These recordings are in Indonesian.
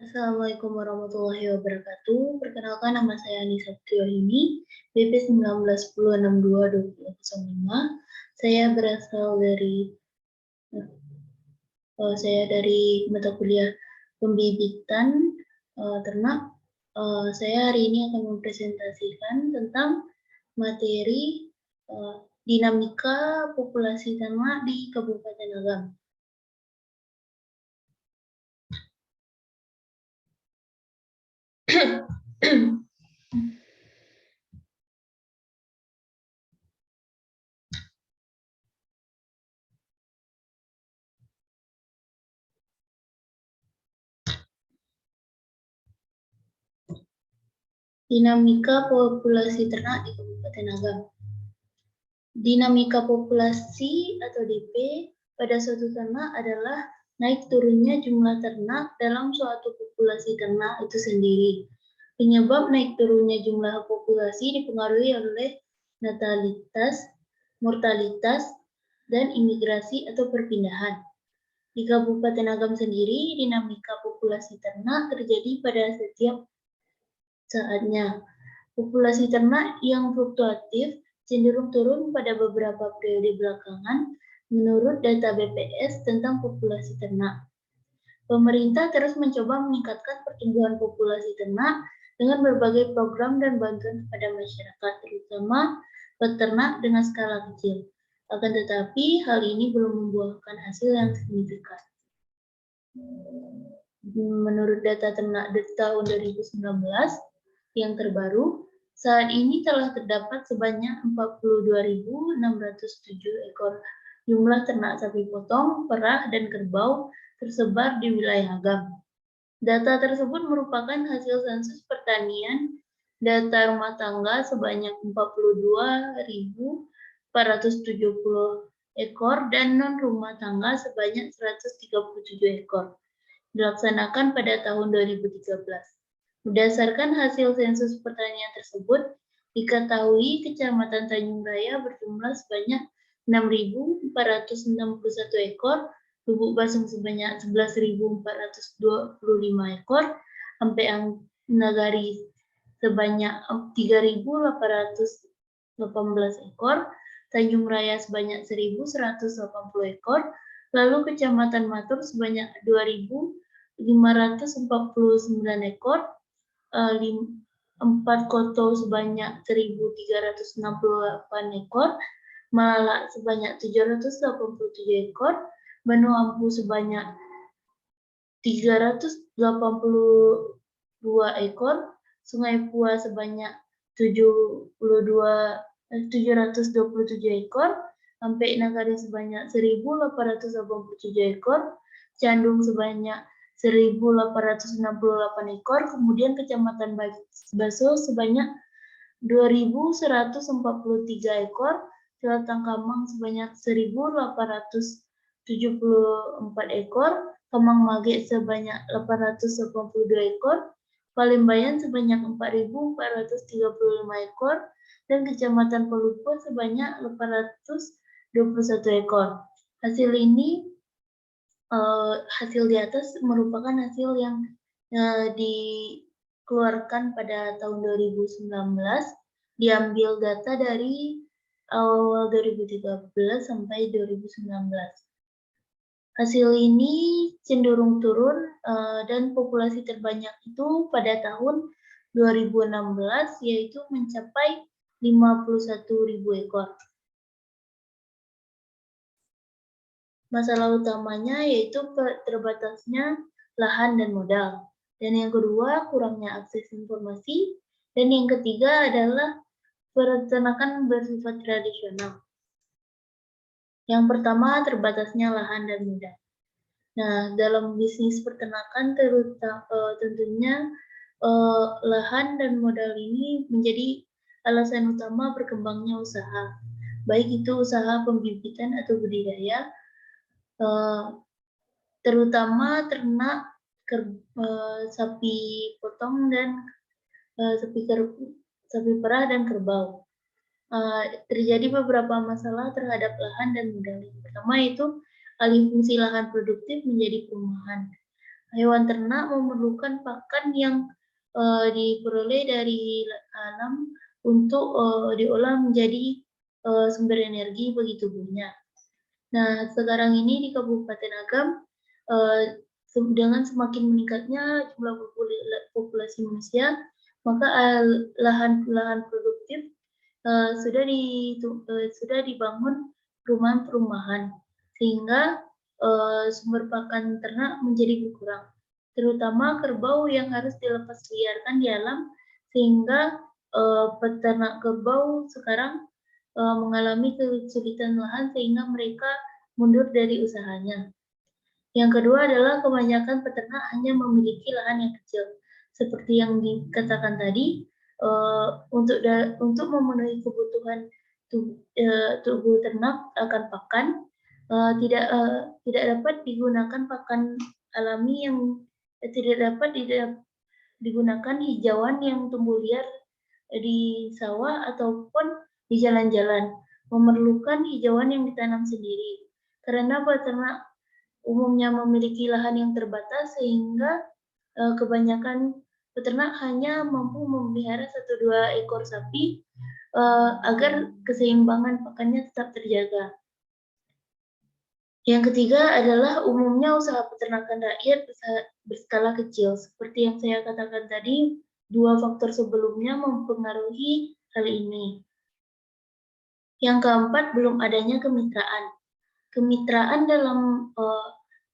Assalamualaikum warahmatullahi wabarakatuh. Perkenalkan, nama saya Anissa Priyorini, BP 1910622005. Saya berasal dari mata kuliah pembibitan ternak. Saya hari ini akan mempresentasikan tentang materi dinamika populasi ternak di Kabupaten Agam. Dinamika populasi ternak di Kabupaten Agam. Dinamika populasi atau DP pada suatu ternak adalah naik turunnya jumlah ternak dalam suatu populasi ternak itu sendiri. Penyebab naik turunnya jumlah populasi dipengaruhi oleh natalitas, mortalitas, dan imigrasi atau perpindahan. Di Kabupaten Agam sendiri, dinamika populasi ternak terjadi pada setiap saatnya. Populasi ternak yang fluktuatif cenderung turun pada beberapa periode belakangan menurut data BPS tentang populasi ternak. Pemerintah terus mencoba meningkatkan pertumbuhan populasi ternak dengan berbagai program dan bantuan kepada masyarakat, terutama peternak dengan skala kecil. Akan tetapi, hal ini belum membuahkan hasil yang signifikan. Menurut data ternak di tahun 2019, yang terbaru, saat ini telah terdapat sebanyak 42.607 ekor jumlah ternak sapi potong, perah, dan kerbau tersebar di wilayah Agam. Data tersebut merupakan hasil sensus pertanian data rumah tangga sebanyak 42.470 ekor dan non rumah tangga sebanyak 137 ekor, dilaksanakan pada tahun 2013. Berdasarkan hasil sensus pertanian tersebut, diketahui Kecamatan Tanjung Raya berjumlah sebanyak 6.461 ekor, Lubuk Basung sebanyak 11.425 ekor, Ampeang Nagari sebanyak 3.818 ekor, Tanjung Raya sebanyak 1.180 ekor, lalu Kecamatan Matur sebanyak 2.549 ekor, 4 Koto sebanyak 1.368 ekor, Malala sebanyak 787 ekor, Banu Ampu sebanyak 382 ekor, Sungai Pua sebanyak 727 ekor, Ampek Nagari sebanyak 1.887 ekor, Candung sebanyak 1.868 ekor, kemudian Kecamatan Baso sebanyak 2.143 ekor, Selatan Kamang sebanyak 1.874 ekor, Kemang Mage sebanyak 882 ekor, Palembayan sebanyak 4.435 ekor, dan Kecamatan Pelumpur sebanyak 821 ekor. Hasil ini hasil di atas merupakan hasil yang dikeluarkan pada tahun 2019, diambil data dari awal 2013 sampai 2019. Hasil ini cenderung turun dan populasi terbanyak itu pada tahun 2016 yaitu mencapai 51.000 ekor. Masalah utamanya yaitu terbatasnya lahan dan modal. Dan yang kedua, kurangnya akses informasi. Dan yang ketiga adalah peternakan bersifat tradisional. Yang pertama, terbatasnya lahan dan modal. Nah, dalam bisnis peternakan tentunya lahan dan modal ini menjadi alasan utama berkembangnya usaha. Baik itu usaha pembibitan atau budidaya, terutama ternak sapi potong dan sapi perah dan kerbau. Terjadi beberapa masalah terhadap lahan dan modal. Yang pertama itu alih fungsi lahan produktif menjadi perumahan. Hewan ternak memerlukan pakan yang diperoleh dari alam untuk diolah menjadi sumber energi bagi tubuhnya. Nah, sekarang ini di Kabupaten Agam, dengan semakin meningkatnya jumlah populasi manusia, maka lahan-lahan produktif sudah dibangun perumahan-perumahan, sehingga sumber pakan ternak menjadi berkurang, terutama kerbau yang harus dilepas liarkan di alam, sehingga peternak kerbau sekarang mengalami kesulitan lahan sehingga mereka mundur dari usahanya. Yang kedua adalah kebanyakan peternak hanya memiliki lahan yang kecil. Seperti yang dikatakan tadi, untuk memenuhi kebutuhan tubuh ternak akan pakan, tidak dapat digunakan pakan alami yang tidak dapat digunakan hijauan yang tumbuh liar di sawah ataupun di jalan-jalan, memerlukan hijauan yang ditanam sendiri. Karena peternak umumnya memiliki lahan yang terbatas, sehingga kebanyakan peternak hanya mampu memelihara 1-2 ekor sapi agar keseimbangan pakannya tetap terjaga. Yang ketiga adalah umumnya usaha peternakan rakyat berskala kecil. Seperti yang saya katakan tadi, 2 faktor sebelumnya mempengaruhi hal ini. Yang keempat, belum adanya kemitraan. Kemitraan dalam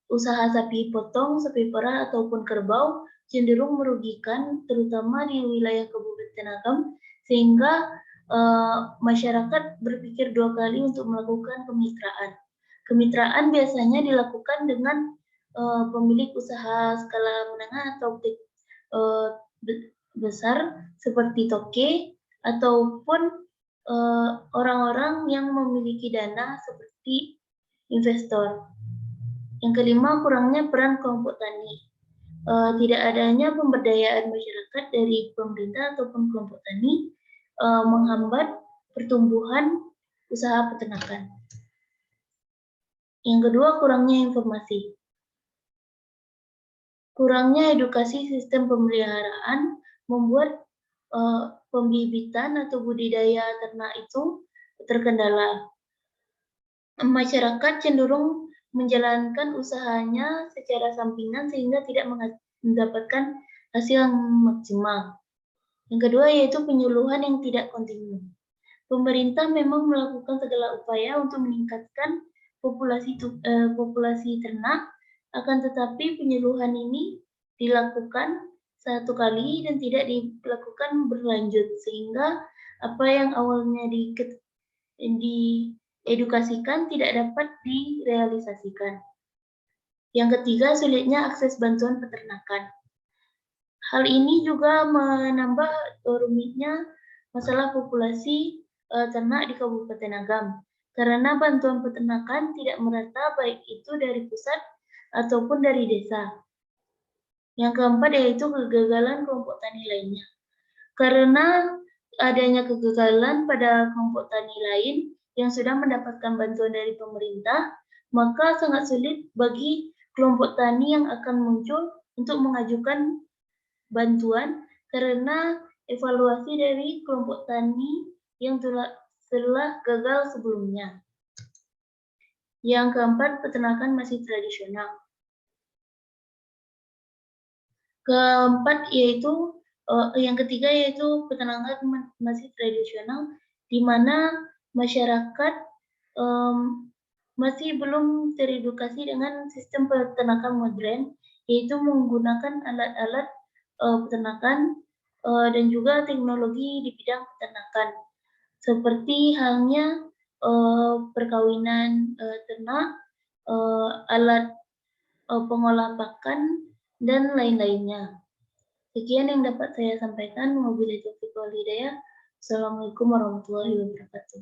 usaha sapi potong, sapi perah, ataupun kerbau cenderung merugikan, terutama di wilayah Kabupaten Agam, sehingga masyarakat berpikir 2 kali untuk melakukan kemitraan. Kemitraan biasanya dilakukan dengan pemilik usaha skala menengah atau besar seperti toke, ataupun orang-orang yang memiliki dana seperti investor. Yang kelima, kurangnya peran kelompok tani. Tidak adanya pemberdayaan masyarakat dari pemerintah ataupun kelompok tani menghambat pertumbuhan usaha peternakan. Yang kedua, kurangnya informasi. Kurangnya edukasi sistem pemeliharaan membuat pembibitan atau budidaya ternak itu terkendala. Masyarakat cenderung menjalankan usahanya secara sampingan sehingga tidak mendapatkan hasil yang maksimal. Yang kedua yaitu penyuluhan yang tidak kontinu. Pemerintah memang melakukan segala upaya untuk meningkatkan populasi ternak, akan tetapi penyuluhan ini dilakukan satu kali dan tidak dilakukan berlanjut, sehingga apa yang awalnya diedukasikan tidak dapat direalisasikan. Yang ketiga, sulitnya akses bantuan peternakan. Hal ini juga menambah rumitnya masalah populasi ternak di Kabupaten Agam, karena bantuan peternakan tidak merata baik itu dari pusat ataupun dari desa. Yang keempat yaitu kegagalan kelompok tani lainnya. Karena adanya kegagalan pada kelompok tani lain yang sudah mendapatkan bantuan dari pemerintah, maka sangat sulit bagi kelompok tani yang akan muncul untuk mengajukan bantuan karena evaluasi dari kelompok tani yang telah gagal sebelumnya. Yang keempat, peternakan masih tradisional. Yang ketiga yaitu peternakan masih tradisional, di mana masyarakat masih belum teredukasi dengan sistem peternakan modern, yaitu menggunakan alat-alat peternakan dan juga teknologi di bidang peternakan, seperti halnya perkawinan ternak, alat pengolah pakan, dan lain-lainnya. Sekian yang dapat saya sampaikan. Wabillahi taufiq wal hidayah. Assalamualaikum warahmatullahi wabarakatuh.